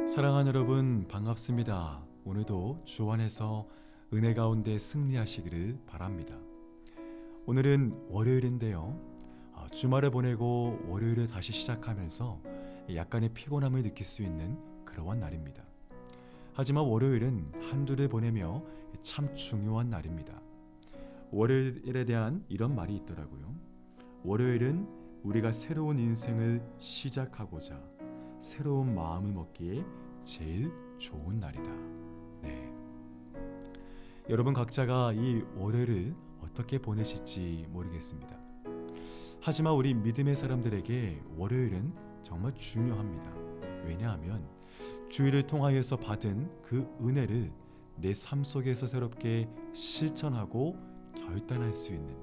사랑하는 여러분 반갑습니다. 오늘도 주 안에서 은혜 가운데 승리하시기를 바랍니다. 오늘은 월요일인데요. 주말을 보내고 월요일을 다시 시작하면서 약간의 피곤함을 느낄 수 있는 그러한 날입니다. 하지만 월요일은 한 주를 보내며 참 중요한 날입니다. 월요일에 대한 이런 말이 있더라고요. 월요일은 우리가 새로운 인생을 시작하고자 새로운 마음을 먹기에 제일 좋은 날이다. 네. 여러분 각자가 이 월요일을 어떻게 보내실지 모르겠습니다. 하지만 우리 믿음의 사람들에게 월요일은 정말 중요합니다. 왜냐하면 주일을 통하여서 받은 그 은혜를 내 삶 속에서 새롭게 실천하고 결단할 수 있는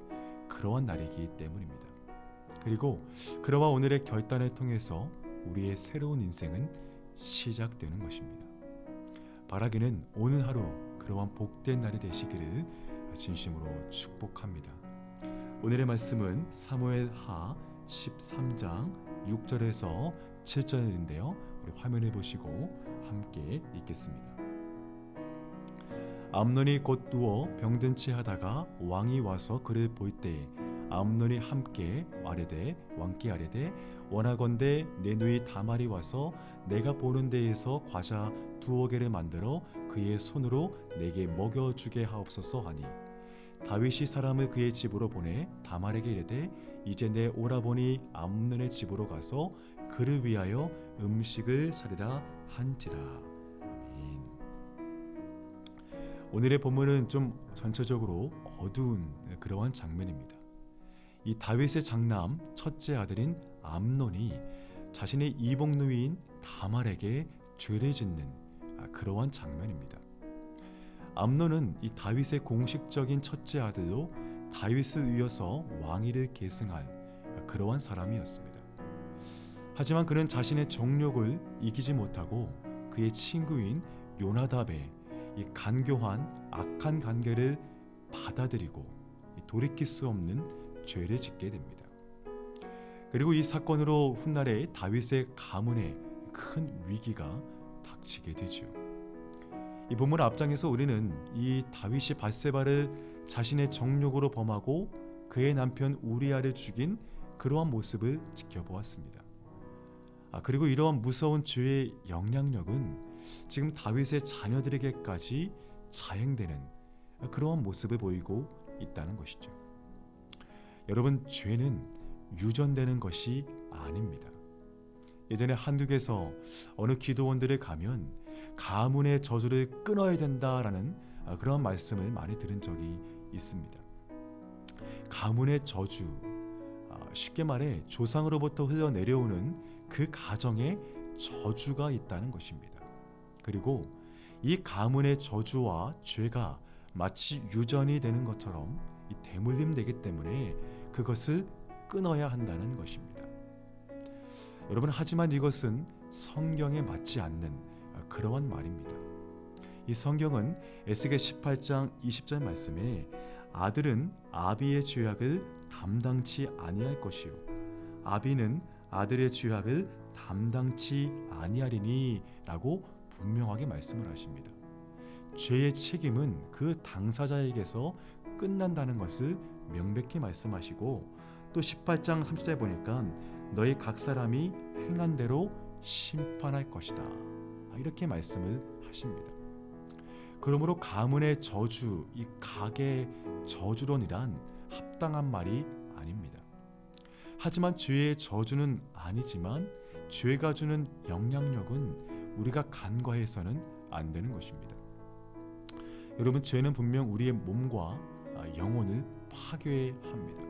그러한 날이기 때문입니다. 그리고 그러한 오늘의 결단을 통해서 우리의 새로운 인생은 시작되는 것입니다. 바라기는 오늘 하루 그러한 복된 날이 되시기를 진심으로 축복합니다. 오늘의 말씀은 사무엘하 13장 6절에서 7절인데요. 우리 화면을 보시고 함께 읽겠습니다. 암논이 곧 누워 병든 채 하다가 왕이 와서 그를 볼 때에 암논이 함께 왕께 아뢰되 원하건대 내 누이 다말이 와서 내가 보는 데에서 과자 2개를 만들어 그의 손으로 내게 먹여주게 하옵소서 하니 다윗이 사람을 그의 집으로 보내 다말에게 이르되 이제 내 오라버니 암논의 집으로 가서 그를 위하여 음식을 차리라 한지라. 아멘. 오늘의 본문은 좀 전체적으로 어두운 그러한 장면입니다. 이 다윗의 장남 첫째 아들인 암논이 자신의 이복 누이인 다말에게 죄를 짓는 그러한 장면입니다. 암논은 이 다윗의 공식적인 첫째 아들로 다윗을 이어서 왕위를 계승할 그러한 사람이었습니다. 하지만 그는 자신의 정욕을 이기지 못하고 그의 친구인 요나답의 이 간교한 악한 관계를 받아들이고 돌이킬 수 없는 죄를 짓게 됩니다. 그리고 이 사건으로 훗날에 다윗의 가문에 큰 위기가 닥치게 되죠. 이 본문 앞장에서 우리는 이 다윗이 밧세바를 자신의 정욕으로 범하고 그의 남편 우리아를 죽인 그러한 모습을 지켜보았습니다. 그리고 이러한 무서운 죄의 영향력은 지금 다윗의 자녀들에게까지 자행되는 그러한 모습을 보이고 있다는 것이죠. 여러분, 죄는 유전되는 것이 아닙니다. 예전에 한국에서 어느 기도원들에 가면 가문의 저주를 끊어야 된다라는 그런 말씀을 많이 들은 적이 있습니다. 가문의 저주, 쉽게 말해 조상으로부터 흘러내려오는 그 가정에 저주가 있다는 것입니다. 그리고 이 가문의 저주와 죄가 마치 유전이 되는 것처럼 대물림되기 때문에 그것을 끊어야 한다는 것입니다. 여러분, 하지만 이것은 성경에 맞지 않는 그러한 말입니다. 이 성경은 에스겔 18장 20절 말씀에 아들은 아비의 죄악을 담당치 아니할 것이요 아비는 아들의 죄악을 담당치 아니하리니 라고 분명하게 말씀을 하십니다. 죄의 책임은 그 당사자에게서 끝난다는 것을 명백히 말씀하시고 또 18장 30절에 보니까 너희 각 사람이 행한 대로 심판할 것이다, 이렇게 말씀을 하십니다. 그러므로 가문의 저주, 이 각의 저주론이란 합당한 말이 아닙니다. 하지만 죄의 저주는 아니지만 죄가 주는 영향력은 우리가 간과해서는 안 되는 것입니다. 여러분, 죄는 분명 우리의 몸과 영혼을 파괴합니다.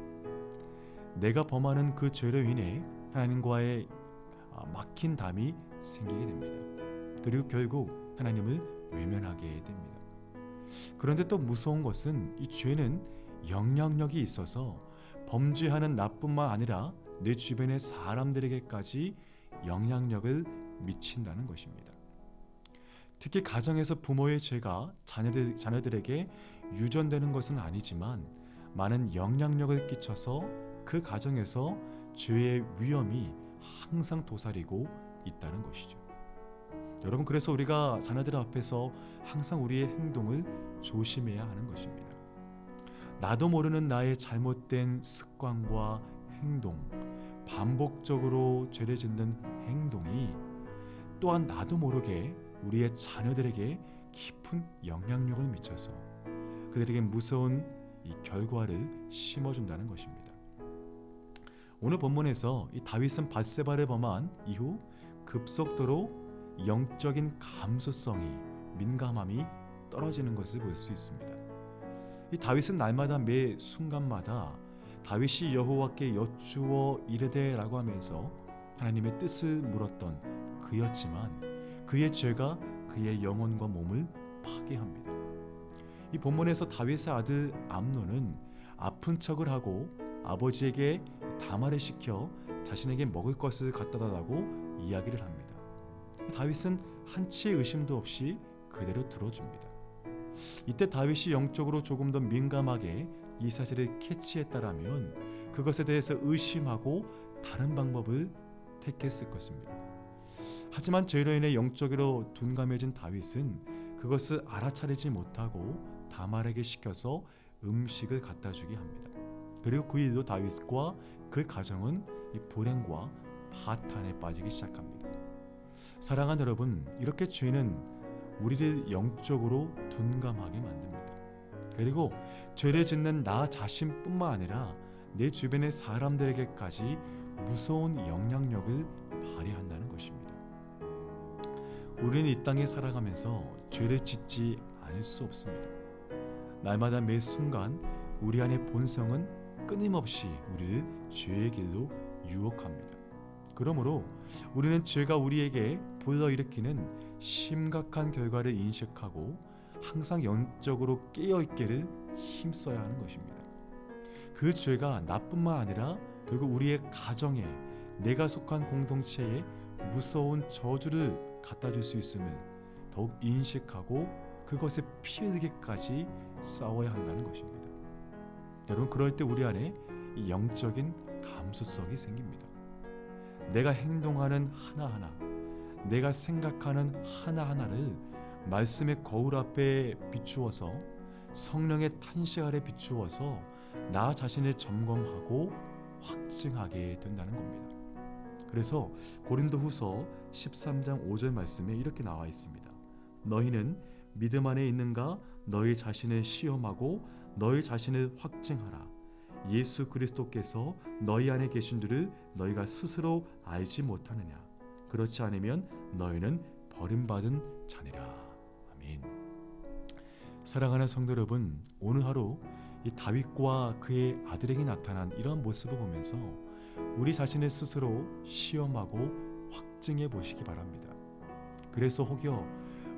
내가 범하는 그 죄로 인해 하나님과의 막힌 담이 생기게 됩니다. 그리고 결국 하나님을 외면하게 됩니다. 그런데 또 무서운 것은 이 죄는 영향력이 있어서 범죄하는 나뿐만 아니라 내 주변의 사람들에게까지 영향력을 미친다는 것입니다. 특히 가정에서 부모의 죄가 자녀들에게 유전되는 것은 아니지만 많은 영향력을 끼쳐서 그 가정에서 죄의 위험이 항상 도사리고 있다는 것이죠. 여러분, 그래서 우리가 자녀들 앞에서 항상 우리의 행동을 조심해야 하는 것입니다. 나도 모르는 나의 잘못된 습관과 행동, 반복적으로 죄를 짓는 행동이 또한 나도 모르게 우리의 자녀들에게 깊은 영향력을 미쳐서 그들에게 무서운 이 결과를 심어준다는 것입니다. 오늘 본문에서 이 다윗은 밧세바를 범한 이후 급속도로 영적인 감수성이, 민감함이 떨어지는 것을 볼 수 있습니다. 이 다윗은 날마다 매 순간마다 다윗이 여호와께 여쭈어 이르되라고 하면서 하나님의 뜻을 물었던 그였지만 그의 죄가 그의 영혼과 몸을 파괴합니다. 이 본문에서 다윗의 아들 암논은 아픈 척을 하고 아버지에게 다말을 시켜 자신에게 먹을 것을 갖다 달라고 이야기를 합니다. 다윗은 한치의 의심도 없이 그대로 들어줍니다. 이때 다윗이 영적으로 조금 더 민감하게 이 사실을 캐치했다라면 그것에 대해서 의심하고 다른 방법을 택했을 것입니다. 하지만 죄로 인해 영적으로 둔감해진 다윗은 그것을 알아차리지 못하고 다말에게 시켜서 음식을 갖다 주게 합니다. 그리고 그 일로 다윗과 그 가정은 이 불행과 파탄에 빠지기 시작합니다. 사랑하는 여러분, 이렇게 죄는 우리를 영적으로 둔감하게 만듭니다. 그리고 죄를 짓는 나 자신뿐만 아니라 내 주변의 사람들에게까지 무서운 영향력을 발휘한다는 것입니다. 우리는 이 땅에 살아가면서 죄를 짓지 않을 수 없습니다. 날마다 매 순간 우리 안의 본성은 끊임없이 우리를 죄의 길로 유혹합니다. 그러므로 우리는 죄가 우리에게 불러일으키는 심각한 결과를 인식하고 항상 영적으로 깨어있기를 힘써야 하는 것입니다. 그 죄가 나뿐만 아니라 결국 우리의 가정에, 내가 속한 공동체에 무서운 저주를 갖다 줄 수 있음을 더욱 인식하고 그것에 피 흘리기까지 싸워야 한다는 것입니다. 여러분, 그럴 때 우리 안에 이 영적인 감수성이 생깁니다. 내가 행동하는 하나하나, 내가 생각하는 하나하나를 말씀의 거울 앞에 비추어서, 성령의 탄식 아래 비추어서 나 자신을 점검하고 확증하게 된다는 겁니다. 그래서 고린도후서 13장 5절 말씀에 이렇게 나와 있습니다. 너희는 믿음 안에 있는가? 너희 자신을 시험하고 너희 자신을 확증하라. 예수 그리스도께서 너희 안에 계신 줄을 너희가 스스로 알지 못하느냐? 그렇지 않으면 너희는 버림받은 자니라. 아멘. 사랑하는 성도 여러분, 오늘 하루 이 다윗과 그의 아들에게 나타난 이러한 모습을 보면서 우리 자신을 스스로 시험하고 확증해 보시기 바랍니다. 그래서 혹여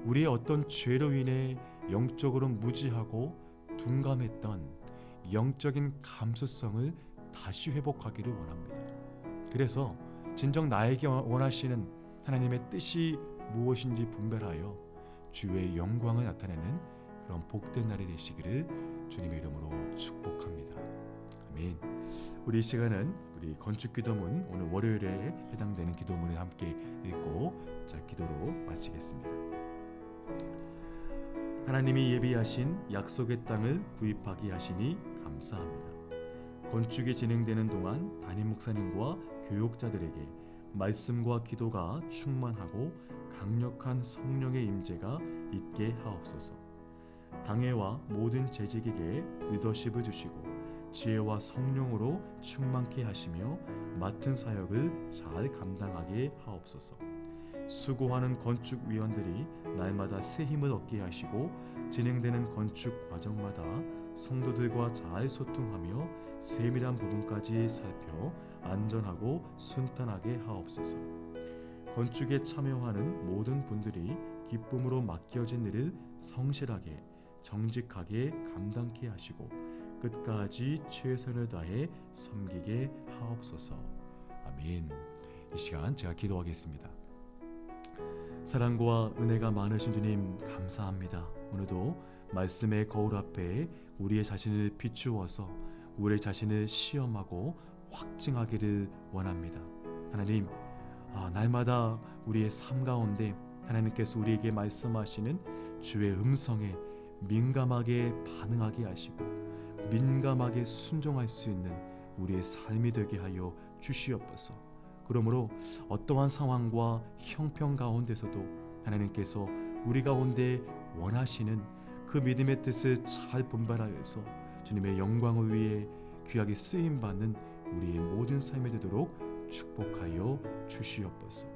우리의 어떤 죄로 인해 영적으로 무지하고 둔감했던 영적인 감수성을 다시 회복하기를 원합니다. 그래서 진정 나에게 원하시는 하나님의 뜻이 무엇인지 분별하여 주의 영광을 나타내는 그런 복된 날이 되시기를 주님의 이름으로 축복합니다. 아멘. 우리 이 시간은 우리 건축기도문 오늘 월요일에 해당되는 기도문을 함께 읽고 자 기도로 마치겠습니다. 하나님이 예비하신 약속의 땅을 구입하게 하시니 감사합니다. 건축이 진행되는 동안 담임 목사님과 교육자들에게 말씀과 기도가 충만하고 강력한 성령의 임재가 있게 하옵소서. 당회와 모든 재직에게 리더십을 주시고 지혜와 성령으로 충만케 하시며 맡은 사역을 잘 감당하게 하옵소서. 수고하는 건축위원들이 날마다 새 힘을 얻게 하시고 진행되는 건축 과정마다 성도들과 잘 소통하며 세밀한 부분까지 살펴 안전하고 순탄하게 하옵소서. 건축에 참여하는 모든 분들이 기쁨으로 맡겨진 일을 성실하게 정직하게 감당케 하시고 끝까지 최선을 다해 섬기게 하옵소서. 아멘. 이 시간 제가 기도하겠습니다. 사랑과 은혜가 많으신 주님 감사합니다. 오늘도 말씀의 거울 앞에 우리의 자신을 비추어서 우리 자신을 시험하고 확증하기를 원합니다. 하나님, 날마다 우리의 삶 가운데 하나님께서 우리에게 말씀하시는 주의 음성에 민감하게 반응하게 하시고 민감하게 순종할 수 있는 우리의 삶이 되게 하여 주시옵소서. 그러므로 어떠한 상황과 형편 가운데서도 하나님께서 우리 가운데 원하시는 그 믿음의 뜻을 잘 분별하여서 주님의 영광을 위해 귀하게 쓰임받는 우리의 모든 삶이 되도록 축복하여 주시옵소서.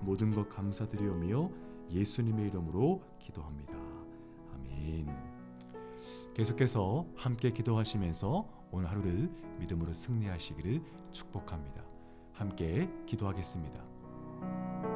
모든 것 감사드리오며 예수님의 이름으로 기도합니다. 아멘. 계속해서 함께 기도하시면서 오늘 하루를 믿음으로 승리하시기를 축복합니다. 함께 기도하겠습니다.